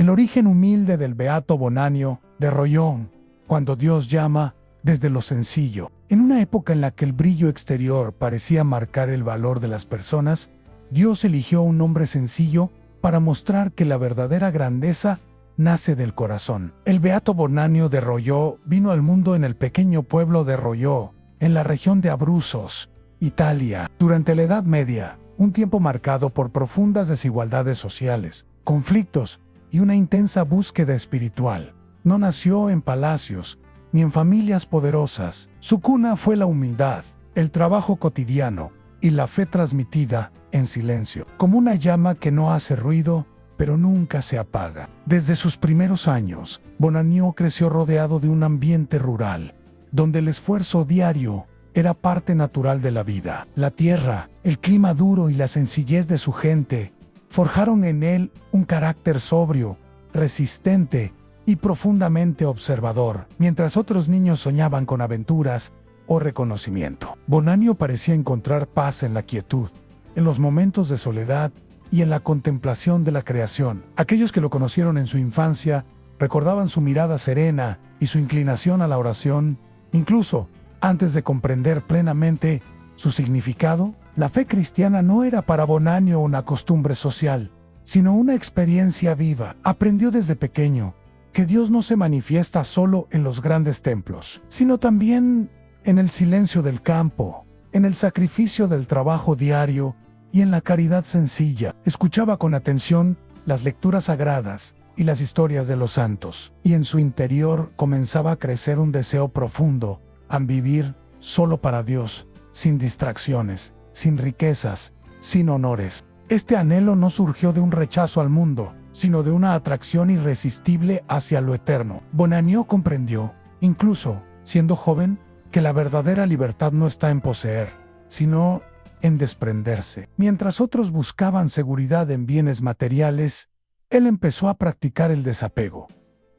El origen humilde del beato Bonanio de Rollón, cuando Dios llama desde lo sencillo. En una época en la que el brillo exterior parecía marcar el valor de las personas, Dios eligió un hombre sencillo para mostrar que la verdadera grandeza nace del corazón. El beato Bonanio de Rolló vino al mundo en el pequeño pueblo de Rolló, en la región de Abruzos, Italia, durante la Edad Media, un tiempo marcado por profundas desigualdades sociales, conflictos y una intensa búsqueda espiritual. No nació en palacios ni en familias poderosas. Su cuna fue la humildad, el trabajo cotidiano y la fe transmitida en silencio, como una llama que no hace ruido, pero nunca se apaga. Desde sus primeros años, Bonanio creció rodeado de un ambiente rural, donde el esfuerzo diario era parte natural de la vida. La tierra, el clima duro y la sencillez de su gente forjaron en él un carácter sobrio, resistente y profundamente observador, mientras otros niños soñaban con aventuras o reconocimiento. Bonanio parecía encontrar paz en la quietud, en los momentos de soledad y en la contemplación de la creación. Aquellos que lo conocieron en su infancia recordaban su mirada serena y su inclinación a la oración, incluso antes de comprender plenamente su significado. La fe cristiana no era para Bonanio una costumbre social, sino una experiencia viva. Aprendió desde pequeño que Dios no se manifiesta solo en los grandes templos, sino también en el silencio del campo, en el sacrificio del trabajo diario y en la caridad sencilla. Escuchaba con atención las lecturas sagradas y las historias de los santos, y en su interior comenzaba a crecer un deseo profundo a vivir solo para Dios, sin distracciones, sin riquezas, sin honores. Este anhelo no surgió de un rechazo al mundo, sino de una atracción irresistible hacia lo eterno. Bonanio comprendió, incluso siendo joven, que la verdadera libertad no está en poseer, sino en desprenderse. Mientras otros buscaban seguridad en bienes materiales, él empezó a practicar el desapego,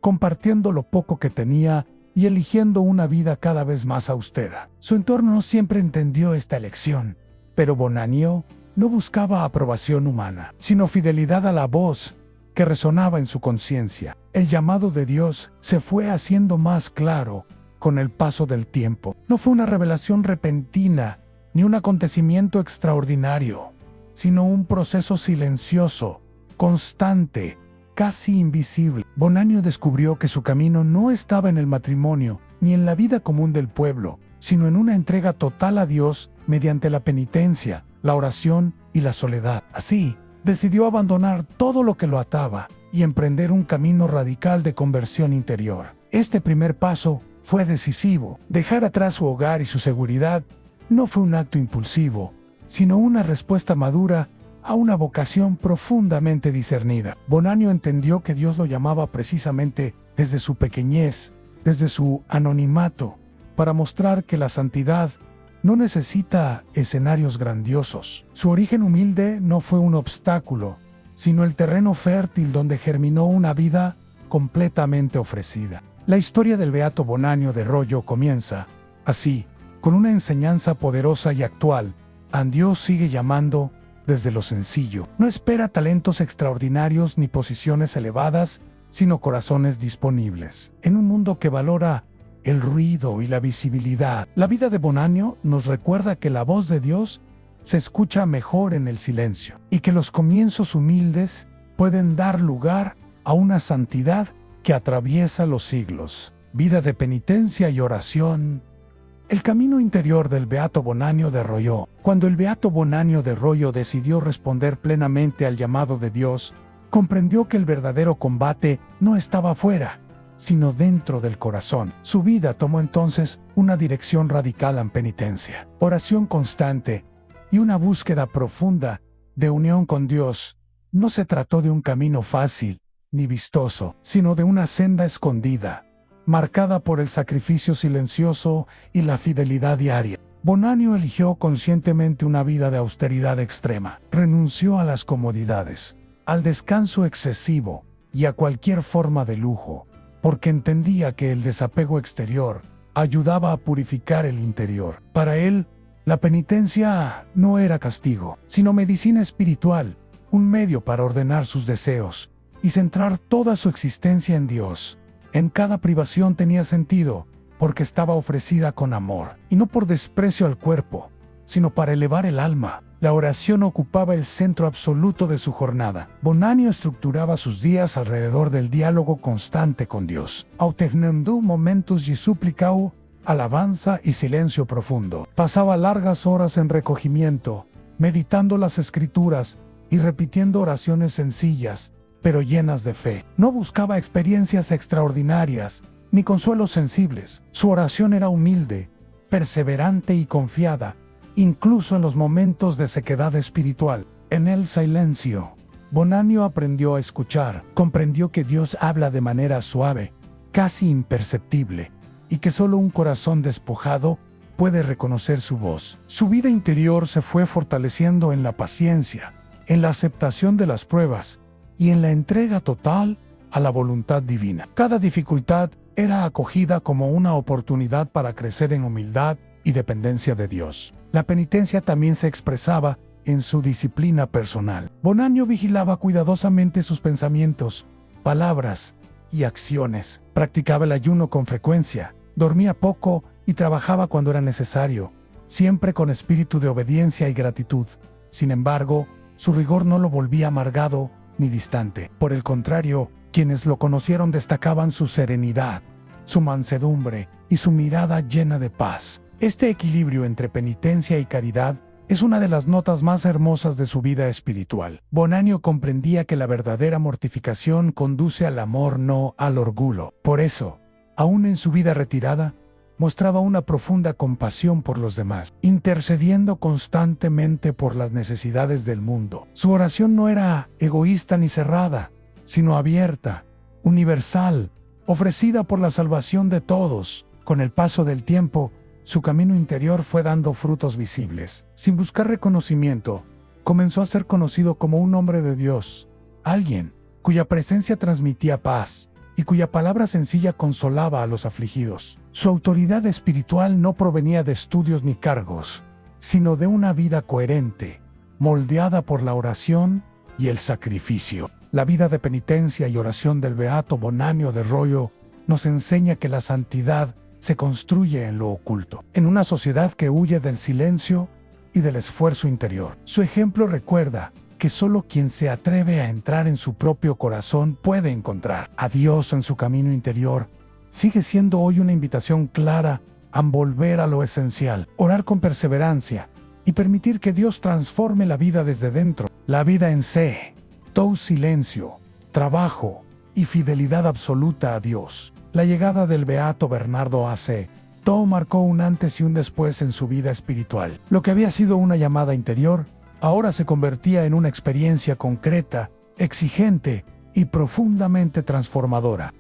compartiendo lo poco que tenía y eligiendo una vida cada vez más austera. Su entorno no siempre entendió esta elección, pero Bonanio no buscaba aprobación humana, sino fidelidad a la voz que resonaba en su conciencia. El llamado de Dios se fue haciendo más claro con el paso del tiempo. No fue una revelación repentina ni un acontecimiento extraordinario, sino un proceso silencioso, constante, casi invisible. Bonanio descubrió que su camino no estaba en el matrimonio ni en la vida común del pueblo, sino en una entrega total a Dios mediante la penitencia, la oración y la soledad. Así, decidió abandonar todo lo que lo ataba y emprender un camino radical de conversión interior. Este primer paso fue decisivo. Dejar atrás su hogar y su seguridad no fue un acto impulsivo, sino una respuesta madura a una vocación profundamente discernida. Bonanio entendió que Dios lo llamaba precisamente desde su pequeñez, desde su anonimato, para mostrar que la santidad no necesita escenarios grandiosos. Su origen humilde no fue un obstáculo, sino el terreno fértil donde germinó una vida completamente ofrecida. La historia del beato Bonanio de Rolló comienza así, con una enseñanza poderosa y actual. A Dios sigue llamando desde lo sencillo. No espera talentos extraordinarios ni posiciones elevadas, sino corazones disponibles. En un mundo que valora el ruido y la visibilidad, la vida de Bonanio nos recuerda que la voz de Dios se escucha mejor en el silencio y que los comienzos humildes pueden dar lugar a una santidad que atraviesa los siglos. Vida de penitencia y oración. El camino interior del beato Bonanio de Rolló. Cuando el beato Bonanio de Rolló decidió responder plenamente al llamado de Dios, comprendió que el verdadero combate no estaba afuera, sino dentro del corazón. Su vida tomó entonces una dirección radical en penitencia, oración constante y una búsqueda profunda de unión con Dios. No se trató de un camino fácil ni vistoso, sino de una senda escondida, marcada por el sacrificio silencioso y la fidelidad diaria. Bonanio eligió conscientemente una vida de austeridad extrema. Renunció a las comodidades, al descanso excesivo y a cualquier forma de lujo, porque entendía que el desapego exterior ayudaba a purificar el interior. Para él, la penitencia no era castigo, sino medicina espiritual, un medio para ordenar sus deseos y centrar toda su existencia en Dios. En cada privación tenía sentido, porque estaba ofrecida con amor, y no por desprecio al cuerpo, sino para elevar el alma. La oración ocupaba el centro absoluto de su jornada. Bonanio estructuraba sus días alrededor del diálogo constante con Dios, alternando momentos de suplicau, alabanza y silencio profundo. Pasaba largas horas en recogimiento, meditando las escrituras y repitiendo oraciones sencillas, pero llenas de fe. No buscaba experiencias extraordinarias, ni consuelos sensibles. Su oración era humilde, perseverante y confiada, incluso en los momentos de sequedad espiritual. En el silencio, Bonanio aprendió a escuchar, comprendió que Dios habla de manera suave, casi imperceptible, y que solo un corazón despojado puede reconocer su voz. Su vida interior se fue fortaleciendo en la paciencia, en la aceptación de las pruebas y en la entrega total a la voluntad divina. Cada dificultad era acogida como una oportunidad para crecer en humildad y dependencia de Dios. La penitencia también se expresaba en su disciplina personal. Bonanio vigilaba cuidadosamente sus pensamientos, palabras y acciones. Practicaba el ayuno con frecuencia, dormía poco y trabajaba cuando era necesario, siempre con espíritu de obediencia y gratitud. Sin embargo, su rigor no lo volvía amargado ni distante. Por el contrario, quienes lo conocieron destacaban su serenidad, su mansedumbre y su mirada llena de paz. Este equilibrio entre penitencia y caridad es una de las notas más hermosas de su vida espiritual. Bonanio comprendía que la verdadera mortificación conduce al amor, no al orgullo. Por eso, aún en su vida retirada, mostraba una profunda compasión por los demás, intercediendo constantemente por las necesidades del mundo. Su oración no era egoísta ni cerrada, sino abierta, universal, ofrecida por la salvación de todos. Con el paso del tiempo, su camino interior fue dando frutos visibles. Sin buscar reconocimiento, comenzó a ser conocido como un hombre de Dios, alguien cuya presencia transmitía paz y cuya palabra sencilla consolaba a los afligidos. Su autoridad espiritual no provenía de estudios ni cargos, sino de una vida coherente, moldeada por la oración y el sacrificio. La vida de penitencia y oración del beato Bonanio de Royo nos enseña que la santidad se construye en lo oculto, en una sociedad que huye del silencio y del esfuerzo interior. Su ejemplo recuerda que solo quien se atreve a entrar en su propio corazón puede encontrar a Dios en su camino interior. Sigue siendo hoy una invitación clara a volver a lo esencial, orar con perseverancia y permitir que Dios transforme la vida desde dentro. La vida en sí, todo silencio, trabajo y fidelidad absoluta a Dios. La llegada del beato Bernardo A.C. Todo marcó un antes y un después en su vida espiritual. Lo que había sido una llamada interior, ahora se convertía en una experiencia concreta, exigente y profundamente transformadora.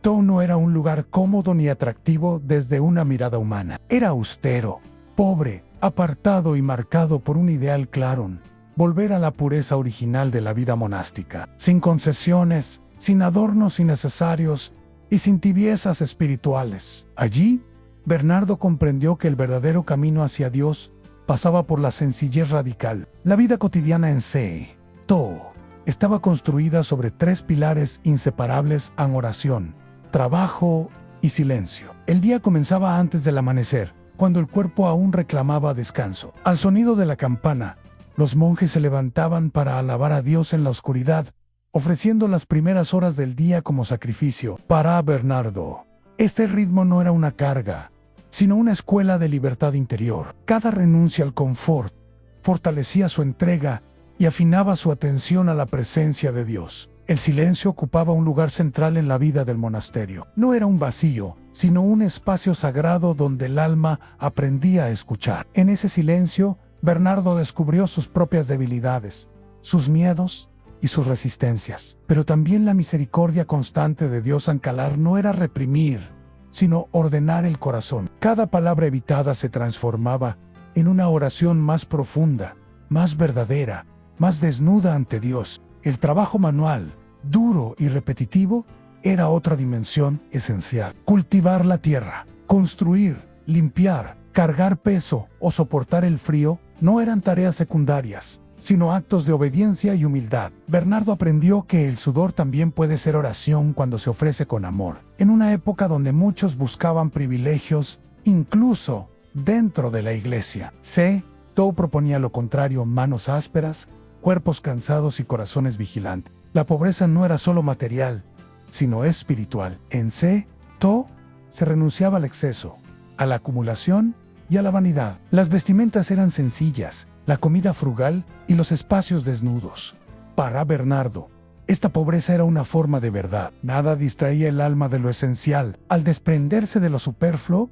Todo no era un lugar cómodo ni atractivo desde una mirada humana. Era austero, pobre, apartado y marcado por un ideal claro: volver a la pureza original de la vida monástica, sin concesiones, sin adornos innecesarios y sin tibiezas espirituales. Allí, Bernardo comprendió que el verdadero camino hacia Dios pasaba por la sencillez radical. La vida cotidiana en todo estaba construida sobre tres pilares inseparables: oración, trabajo y silencio. El día comenzaba antes del amanecer, cuando el cuerpo aún reclamaba descanso. Al sonido de la campana, los monjes se levantaban para alabar a Dios en la oscuridad, ofreciendo las primeras horas del día como sacrificio. Para Bernardo, este ritmo no era una carga, sino una escuela de libertad interior. Cada renuncia al confort fortalecía su entrega y afinaba su atención a la presencia de Dios. El silencio ocupaba un lugar central en la vida del monasterio. No era un vacío, sino un espacio sagrado donde el alma aprendía a escuchar. En ese silencio, Bernardo descubrió sus propias debilidades, sus miedos y sus resistencias. Pero también la misericordia constante de Dios al calar no era reprimir, sino ordenar el corazón. Cada palabra evitada se transformaba en una oración más profunda, más verdadera, más desnuda ante Dios. El trabajo manual, duro y repetitivo, era otra dimensión esencial. Cultivar la tierra, construir, limpiar, cargar peso o soportar el frío no eran tareas secundarias, sino actos de obediencia y humildad. Bernardo aprendió que el sudor también puede ser oración cuando se ofrece con amor. En una época donde muchos buscaban privilegios, incluso dentro de la iglesia, Tou proponía lo contrario: manos ásperas, cuerpos cansados y corazones vigilantes. La pobreza no era solo material, sino espiritual. En Tou se renunciaba al exceso, a la acumulación y a la vanidad. Las vestimentas eran sencillas, la comida frugal y los espacios desnudos. Para Bernardo, esta pobreza era una forma de verdad. Nada distraía el alma de lo esencial. Al desprenderse de lo superfluo,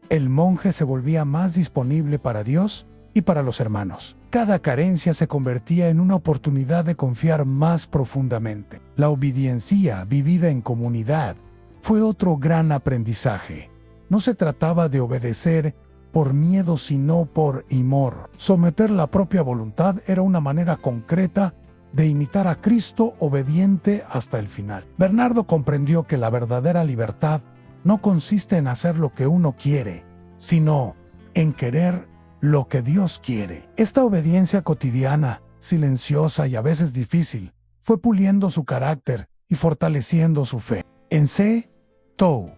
el monje se volvía más disponible para Dios y para los hermanos. Cada carencia se convertía en una oportunidad de confiar más profundamente. La obediencia vivida en comunidad fue otro gran aprendizaje. No se trataba de obedecer por miedo, sino por amor. Someter la propia voluntad era una manera concreta de imitar a Cristo obediente hasta el final. Bernardo comprendió que la verdadera libertad no consiste en hacer lo que uno quiere, sino en querer lo que Dios quiere. Esta obediencia cotidiana, silenciosa y a veces difícil, fue puliendo su carácter y fortaleciendo su fe. En Tou,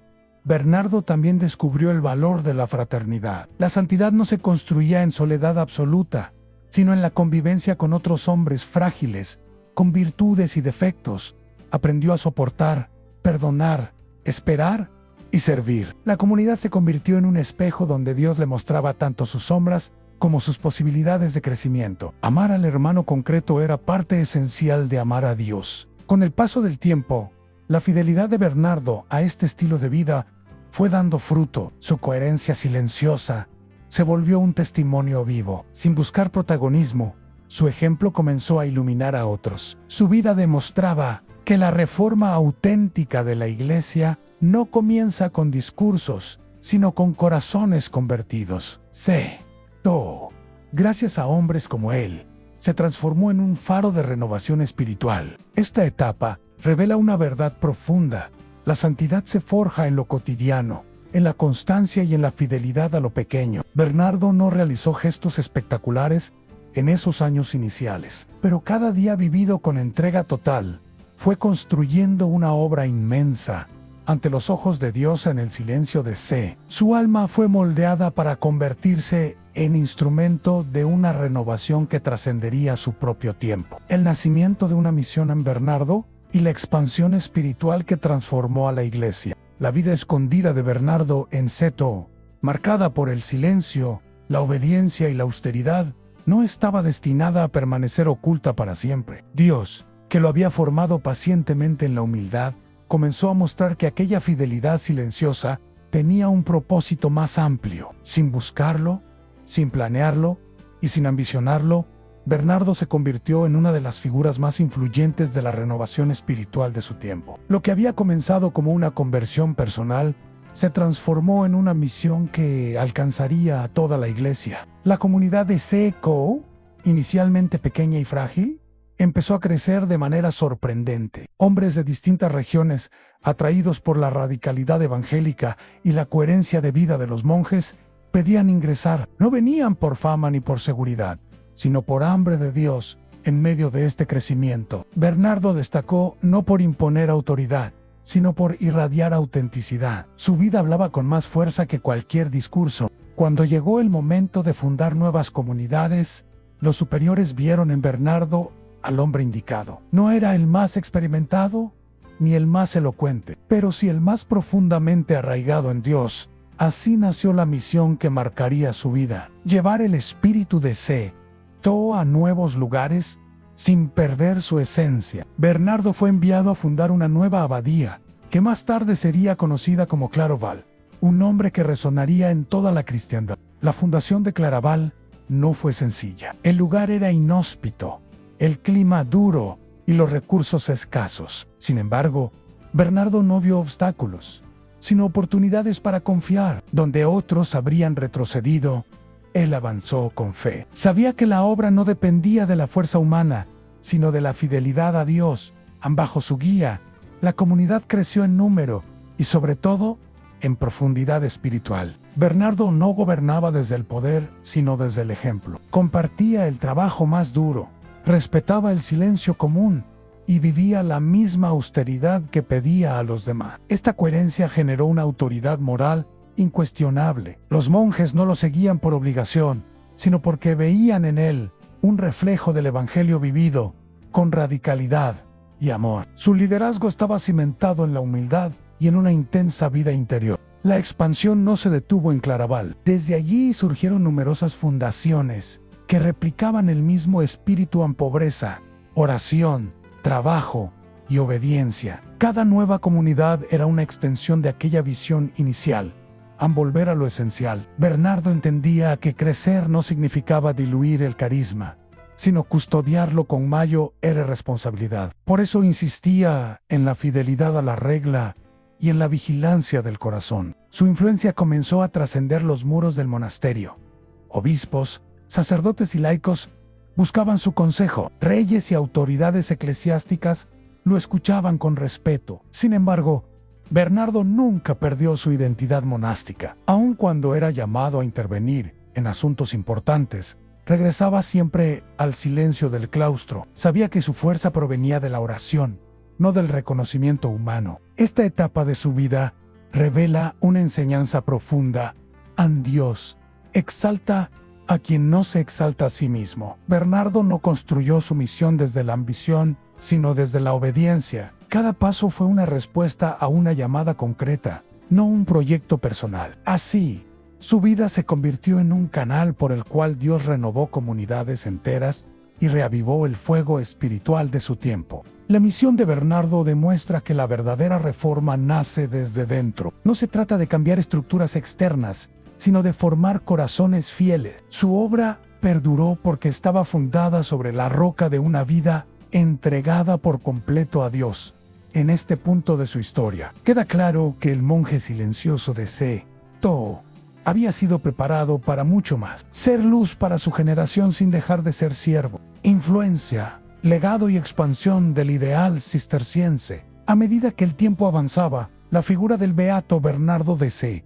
Bernardo también descubrió el valor de la fraternidad. La santidad no se construía en soledad absoluta, sino en la convivencia con otros hombres frágiles, con virtudes y defectos. Aprendió a soportar, perdonar, esperar y servir. La comunidad se convirtió en un espejo donde Dios le mostraba tanto sus sombras como sus posibilidades de crecimiento. Amar al hermano concreto era parte esencial de amar a Dios. Con el paso del tiempo, la fidelidad de Bernardo a este estilo de vida fue dando fruto. Su coherencia silenciosa se volvió un testimonio vivo. Sin buscar protagonismo, su ejemplo comenzó a iluminar a otros. Su vida demostraba que la reforma auténtica de la Iglesia no comienza con discursos, sino con corazones convertidos. Tou, gracias a hombres como él, se transformó en un faro de renovación espiritual. Esta etapa revela una verdad profunda. La santidad se forja en lo cotidiano, en la constancia y en la fidelidad a lo pequeño. Bernardo no realizó gestos espectaculares en esos años iniciales, pero cada día vivido con entrega total fue construyendo una obra inmensa ante los ojos de Dios en el silencio de Su alma fue moldeada para convertirse en instrumento de una renovación que trascendería su propio tiempo. El nacimiento de una misión en Bernardo y la expansión espiritual que transformó a la Iglesia. La vida escondida de Bernardo en Tou, marcada por el silencio, la obediencia y la austeridad, no estaba destinada a permanecer oculta para siempre. Dios, que lo había formado pacientemente en la humildad, comenzó a mostrar que aquella fidelidad silenciosa tenía un propósito más amplio. Sin buscarlo, sin planearlo y sin ambicionarlo, Bernardo se convirtió en una de las figuras más influyentes de la renovación espiritual de su tiempo. Lo que había comenzado como una conversión personal se transformó en una misión que alcanzaría a toda la Iglesia. La comunidad de Tou, inicialmente pequeña y frágil, empezó a crecer de manera sorprendente. Hombres de distintas regiones, atraídos por la radicalidad evangélica y la coherencia de vida de los monjes, pedían ingresar. No venían por fama ni por seguridad, sino por hambre de Dios. En medio de este crecimiento, Bernardo destacó no por imponer autoridad, sino por irradiar autenticidad. Su vida hablaba con más fuerza que cualquier discurso. Cuando llegó el momento de fundar nuevas comunidades, los superiores vieron en Bernardo al hombre indicado. No era el más experimentado ni el más elocuente, pero sí el más profundamente arraigado en Dios. Así nació la misión que marcaría su vida: llevar el espíritu de Tou a nuevos lugares sin perder su esencia. Bernardo fue enviado a fundar una nueva abadía, que más tarde sería conocida como Claraval, un nombre que resonaría en toda la cristiandad. La fundación de Claraval no fue sencilla. El lugar era inhóspito, el clima duro y los recursos escasos. Sin embargo, Bernardo no vio obstáculos, sino oportunidades para confiar. Donde otros habrían retrocedido, él avanzó con fe. Sabía que la obra no dependía de la fuerza humana, sino de la fidelidad a Dios. Bajo su guía, la comunidad creció en número y, sobre todo, en profundidad espiritual. Bernardo no gobernaba desde el poder, sino desde el ejemplo. Compartía el trabajo más duro, respetaba el silencio común y vivía la misma austeridad que pedía a los demás. Esta coherencia generó una autoridad moral incuestionable. Los monjes no lo seguían por obligación, sino porque veían en él un reflejo del evangelio vivido con radicalidad y amor. Su liderazgo estaba cimentado en la humildad y en una intensa vida interior. La expansión no se detuvo en Claraval. Desde allí surgieron numerosas fundaciones que replicaban el mismo espíritu en pobreza, oración, trabajo y obediencia. Cada nueva comunidad era una extensión de aquella visión inicial, al volver a lo esencial. Bernardo entendía que crecer no significaba diluir el carisma, sino custodiarlo con mayor responsabilidad. Por eso insistía en la fidelidad a la regla y en la vigilancia del corazón. Su influencia comenzó a trascender los muros del monasterio. Obispos, sacerdotes y laicos buscaban su consejo. Reyes y autoridades eclesiásticas lo escuchaban con respeto. Sin embargo, Bernardo nunca perdió su identidad monástica. Aun cuando era llamado a intervenir en asuntos importantes, regresaba siempre al silencio del claustro. Sabía que su fuerza provenía de la oración, no del reconocimiento humano. Esta etapa de su vida revela una enseñanza profunda. En Dios exalta a quien no se exalta a sí mismo. Bernardo no construyó su misión desde la ambición, sino desde la obediencia. Cada paso fue una respuesta a una llamada concreta, no un proyecto personal. Así, su vida se convirtió en un canal por el cual Dios renovó comunidades enteras y reavivó el fuego espiritual de su tiempo. La misión de Bernardo demuestra que la verdadera reforma nace desde dentro. No se trata de cambiar estructuras externas, sino de formar corazones fieles. Su obra perduró porque estaba fundada sobre la roca de una vida entregada por completo a Dios. En este punto de su historia, queda claro que el monje silencioso de St. había sido preparado para mucho más. Ser luz para su generación sin dejar de ser siervo. Influencia, legado y expansión del ideal cisterciense. A medida que el tiempo avanzaba, la figura del beato Bernardo de St.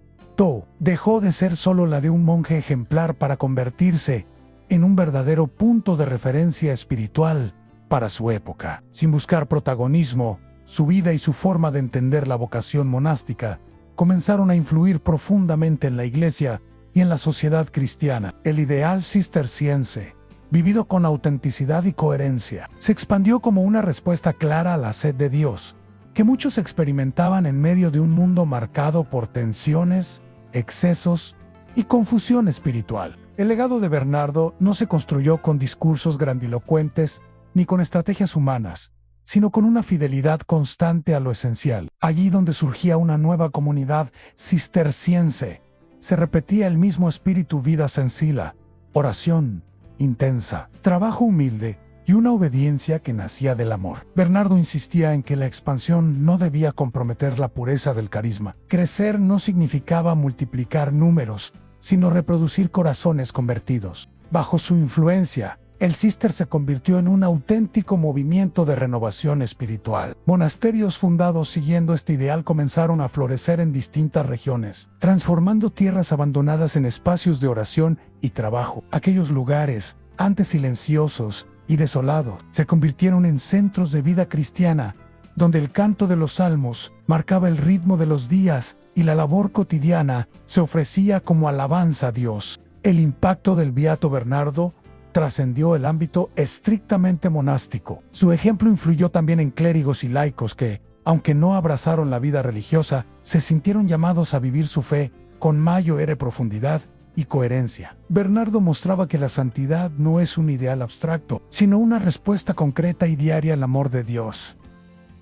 dejó de ser solo la de un monje ejemplar para convertirse en un verdadero punto de referencia espiritual para su época. Sin buscar protagonismo, su vida y su forma de entender la vocación monástica comenzaron a influir profundamente en la Iglesia y en la sociedad cristiana. El ideal cisterciense, vivido con autenticidad y coherencia, se expandió como una respuesta clara a la sed de Dios, que muchos experimentaban en medio de un mundo marcado por tensiones, excesos y confusión espiritual. El legado de Bernardo no se construyó con discursos grandilocuentes ni con estrategias humanas, sino con una fidelidad constante a lo esencial. Allí donde surgía una nueva comunidad cisterciense, se repetía el mismo espíritu: vida sencilla, oración intensa, trabajo humilde y una obediencia que nacía del amor. Bernardo insistía en que la expansión no debía comprometer la pureza del carisma. Crecer no significaba multiplicar números, sino reproducir corazones convertidos. Bajo su influencia, el Cister se convirtió en un auténtico movimiento de renovación espiritual. Monasterios fundados siguiendo este ideal comenzaron a florecer en distintas regiones, transformando tierras abandonadas en espacios de oración y trabajo. Aquellos lugares, antes silenciosos y desolados, se convirtieron en centros de vida cristiana, donde el canto de los salmos marcaba el ritmo de los días y la labor cotidiana se ofrecía como alabanza a Dios. El impacto del beato Bernardo trascendió el ámbito estrictamente monástico. Su ejemplo influyó también en clérigos y laicos que, aunque no abrazaron la vida religiosa, se sintieron llamados a vivir su fe con mayor profundidad y coherencia. Bernardo mostraba que la santidad no es un ideal abstracto, sino una respuesta concreta y diaria al amor de Dios.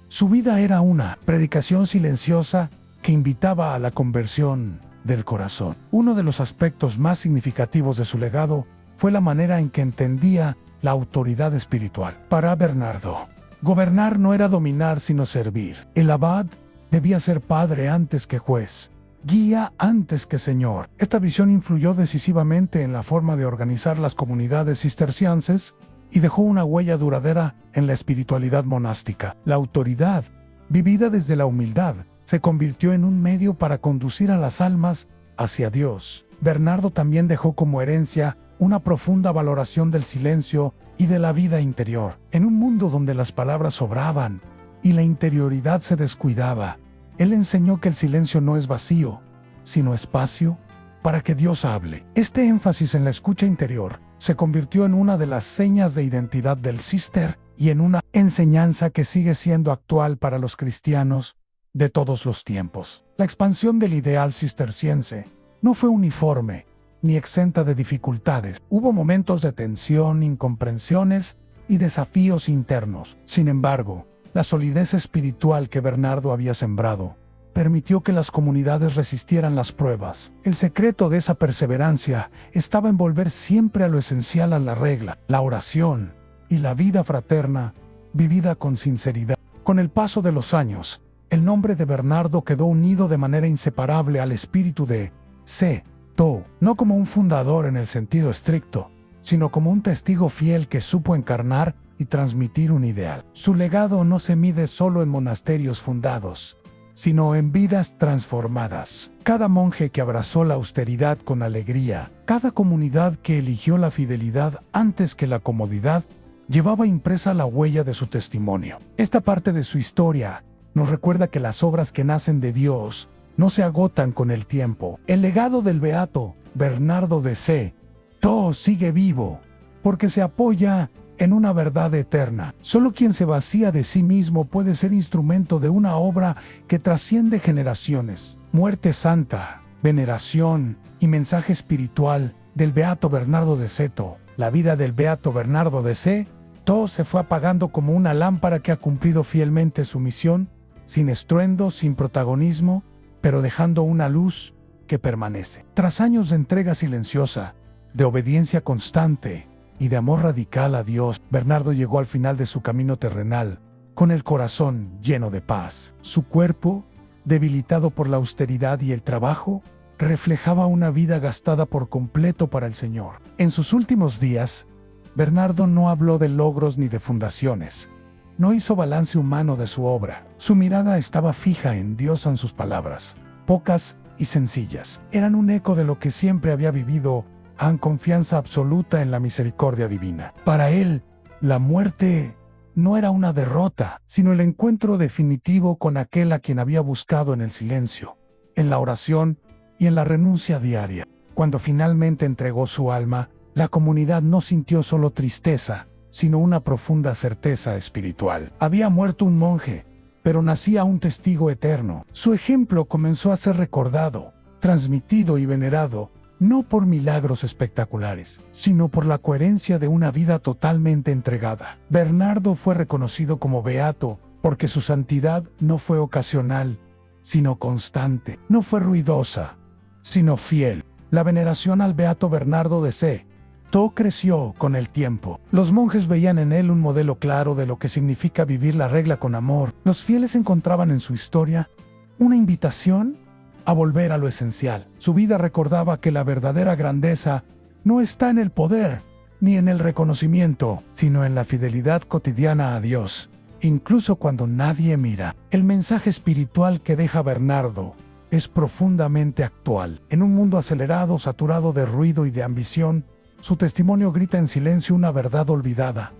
Su vida era una predicación silenciosa que invitaba a la conversión del corazón. Uno de los aspectos más significativos de su legado fue la manera en que entendía la autoridad espiritual. Para Bernardo, gobernar no era dominar sino servir. El abad debía ser padre antes que juez, guía antes que señor. Esta visión influyó decisivamente en la forma de organizar las comunidades cistercienses y dejó una huella duradera en la espiritualidad monástica. La autoridad, vivida desde la humildad, se convirtió en un medio para conducir a las almas hacia Dios. Bernardo también dejó como herencia una profunda valoración del silencio y de la vida interior. En un mundo donde las palabras sobraban y la interioridad se descuidaba, él enseñó que el silencio no es vacío, sino espacio para que Dios hable. Este énfasis en la escucha interior se convirtió en una de las señas de identidad del Cister y en una enseñanza que sigue siendo actual para los cristianos de todos los tiempos. La expansión del ideal cisterciense no fue uniforme ni exenta de dificultades. Hubo momentos de tensión, incomprensiones y desafíos internos. Sin embargo, la solidez espiritual que Bernardo había sembrado permitió que las comunidades resistieran las pruebas. El secreto de esa perseverancia estaba en volver siempre a lo esencial, a la regla, la oración y la vida fraterna, vivida con sinceridad. Con el paso de los años, el nombre de Bernardo quedó unido de manera inseparable al espíritu de C.T., no como un fundador en el sentido estricto, sino como un testigo fiel que supo encarnar y transmitir un ideal. Su legado no se mide solo en monasterios fundados, sino en vidas transformadas. Cada monje que abrazó la austeridad con alegría, cada comunidad que eligió la fidelidad antes que la comodidad, llevaba impresa la huella de su testimonio. Esta parte de su historia nos recuerda que las obras que nacen de Dios no se agotan con el tiempo. El legado del beato Bernardo de C.T. sigue vivo, porque se apoya en una verdad eterna. Solo quien se vacía de sí mismo puede ser instrumento de una obra que trasciende generaciones. Muerte santa, veneración y mensaje espiritual del beato Bernardo de C.T. La vida del beato Bernardo de C.T. se fue apagando como una lámpara que ha cumplido fielmente su misión, sin estruendo, sin protagonismo, pero dejando una luz que permanece. Tras años de entrega silenciosa, de obediencia constante y de amor radical a Dios, Bernardo llegó al final de su camino terrenal, con el corazón lleno de paz. Su cuerpo, debilitado por la austeridad y el trabajo, reflejaba una vida gastada por completo para el Señor. En sus últimos días, Bernardo no habló de logros ni de fundaciones. No hizo balance humano de su obra. Su mirada estaba fija en Dios, en sus palabras, pocas y sencillas. Eran un eco de lo que siempre había vivido, en confianza absoluta en la misericordia divina. Para él, la muerte no era una derrota, sino el encuentro definitivo con aquel a quien había buscado en el silencio, en la oración y en la renuncia diaria. Cuando finalmente entregó su alma, la comunidad no sintió solo tristeza, sino una profunda certeza espiritual. Había muerto un monje, pero nacía un testigo eterno. Su ejemplo comenzó a ser recordado, transmitido y venerado, no por milagros espectaculares, sino por la coherencia de una vida totalmente entregada. Bernardo fue reconocido como beato porque su santidad no fue ocasional, sino constante. No fue ruidosa, sino fiel. La veneración al beato Bernardo de C.T. creció con el tiempo. Los monjes veían en él un modelo claro de lo que significa vivir la regla con amor. Los fieles encontraban en su historia una invitación a volver a lo esencial. Su vida recordaba que la verdadera grandeza no está en el poder ni en el reconocimiento, sino en la fidelidad cotidiana a Dios, incluso cuando nadie mira. El mensaje espiritual que deja Bernardo es profundamente actual. En un mundo acelerado, saturado de ruido y de ambición, su testimonio grita en silencio una verdad olvidada.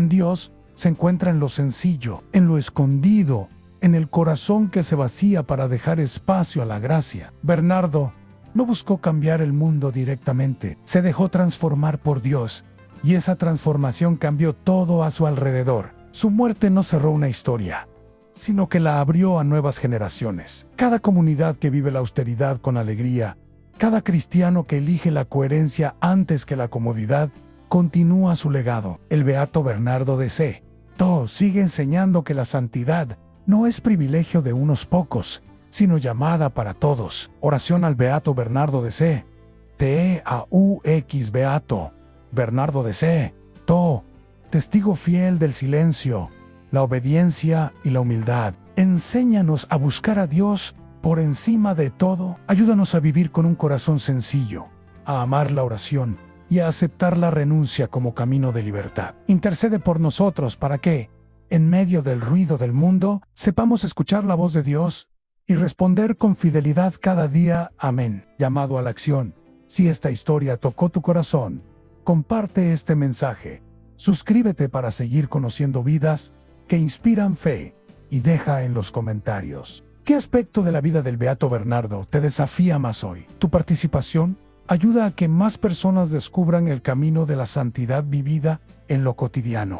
Dios se encuentra en lo sencillo, en lo escondido, en el corazón que se vacía para dejar espacio a la gracia. Bernardo no buscó cambiar el mundo directamente, se dejó transformar por Dios, y esa transformación cambió todo a su alrededor. Su muerte no cerró una historia, sino que la abrió a nuevas generaciones. Cada comunidad que vive la austeridad con alegría, cada cristiano que elige la coherencia antes que la comodidad, continúa su legado. El beato Bernardo de C.T. sigue enseñando que la santidad no es privilegio de unos pocos, sino llamada para todos. Oración al beato Bernardo de C.T. Beato Bernardo de C.T., testigo fiel del silencio, la obediencia y la humildad. Enséñanos a buscar a Dios por encima de todo. Ayúdanos a vivir con un corazón sencillo, a amar la oración y a aceptar la renuncia como camino de libertad. Intercede por nosotros para que, en medio del ruido del mundo, sepamos escuchar la voz de Dios y responder con fidelidad cada día. Amén. Llamado a la acción. Si esta historia tocó tu corazón, comparte este mensaje Suscríbete para seguir conociendo vidas que inspiran fe y deja en los comentarios ¿qué aspecto de la vida del Beato Bernardo te desafía más hoy? Tu participación ayuda a que más personas descubran el camino de la santidad vivida en lo cotidiano.